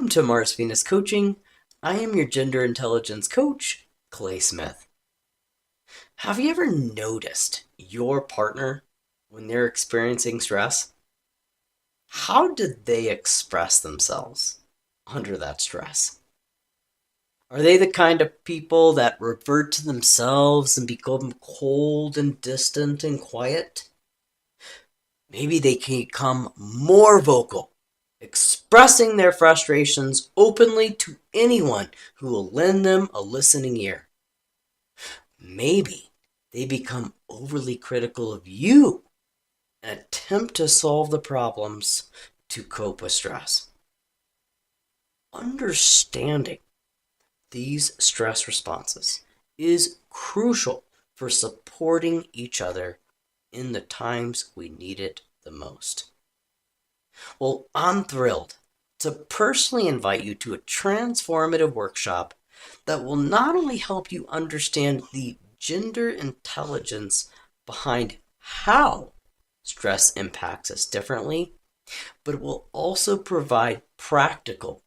Welcome to Mars Venus Coaching. I am your gender intelligence coach, Clay Smith. Have you ever noticed your partner when they're experiencing stress? How did they express themselves under that stress? Are they the kind of people that revert to themselves and become cold and distant and quiet? Maybe they can become more vocal, expressing their frustrations openly to anyone who will lend them a listening ear. Maybe they become overly critical of you and attempt to solve the problems to cope with stress. Understanding these stress responses is crucial for supporting each other in the times we need it the most. Well, I'm thrilled to personally invite you to a transformative workshop that will not only help you understand the gender intelligence behind how stress impacts us differently, but it will also provide practical,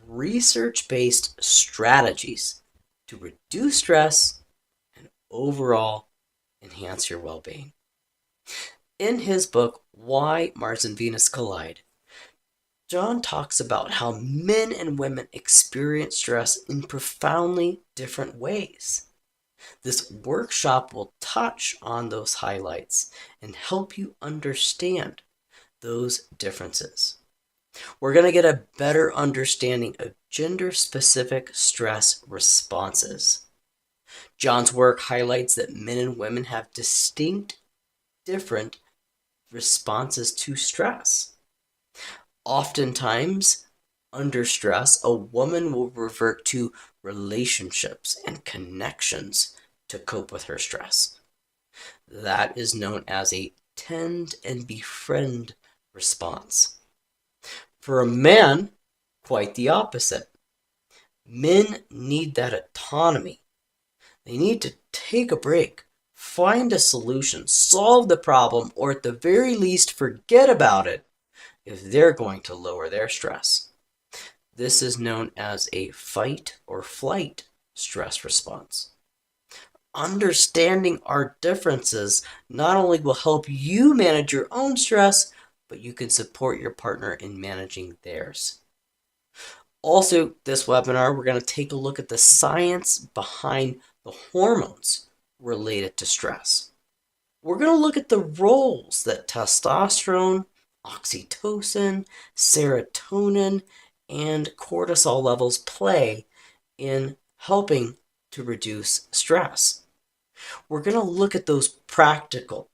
research-based strategies to reduce stress and overall enhance your well-being. In his book, Why Mars and Venus Collide, John talks about how men and women experience stress in profoundly different ways. This workshop will touch on those highlights and help you understand those differences. We're going to get a better understanding of gender-specific stress responses. John's work highlights that men and women have distinct, different responses to stress. Oftentimes, under stress, a woman will revert to relationships and connections to cope with her stress. That is known as a tend and befriend response. For a man, quite the opposite. Men need that autonomy. They need to take a break, find a solution, solve the problem, or at the very least forget about it if they're going to lower their stress. This is known as a fight or flight stress response. Understanding our differences not only will help you manage your own stress, but you can support your partner in managing theirs. Also, this webinar, we're going to take a look at the science behind the hormones related to stress. We're going to look at the roles that testosterone, oxytocin, serotonin, and cortisol levels play in helping to reduce stress. We're going to look at those practical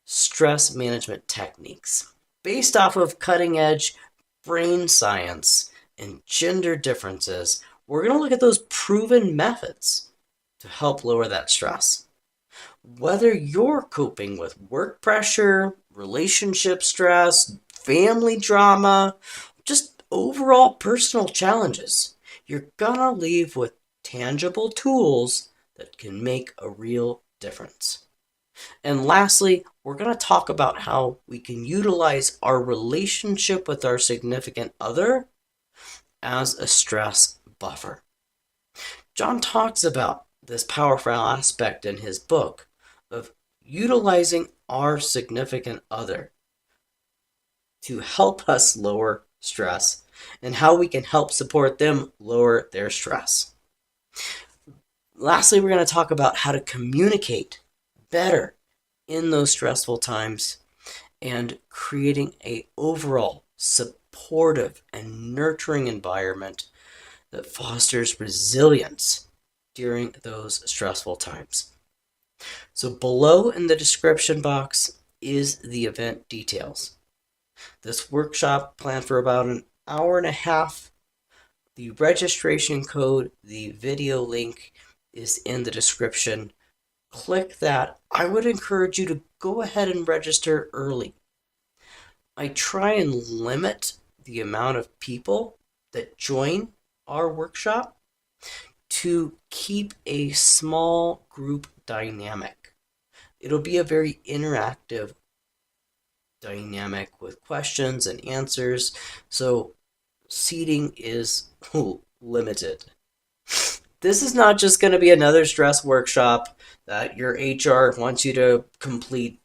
stress management techniques based off of cutting-edge brain science and gender differences. We're going to look at those proven methods to help lower that stress. Whether you're coping with work pressure, relationship stress, family drama, just overall personal challenges, you're gonna leave with tangible tools that can make a real difference. And lastly, we're going to talk about how we can utilize our relationship with our significant other as a stress buffer. John talks about this powerful aspect in his book of utilizing our significant other to help us lower stress and how we can help support them lower their stress. Lastly, we're going to talk about how to communicate better in those stressful times and creating an overall supportive and nurturing environment that fosters resilience during those stressful times. So below in the description box is the event details. This workshop planned for about an hour and a half. The registration code, the video link is in the description. Click that. I would encourage you to go ahead and register early. I try and limit the amount of people that join our workshop to keep a small group dynamic. It'll be a very interactive dynamic with questions and answers. So seating is limited. This is not just going to be another stress workshop that your HR wants you to complete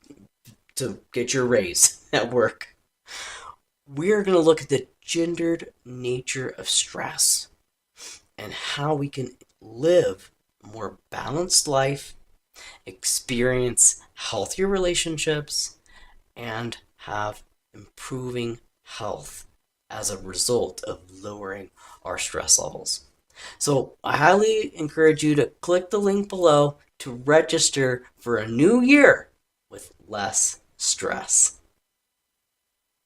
to get your raise at work. We're going to look at the gendered nature of stress and how we can live a more balanced life, experience healthier relationships, and have improving health as a result of lowering our stress levels. So I highly encourage you to click the link below to register for a new year with less stress.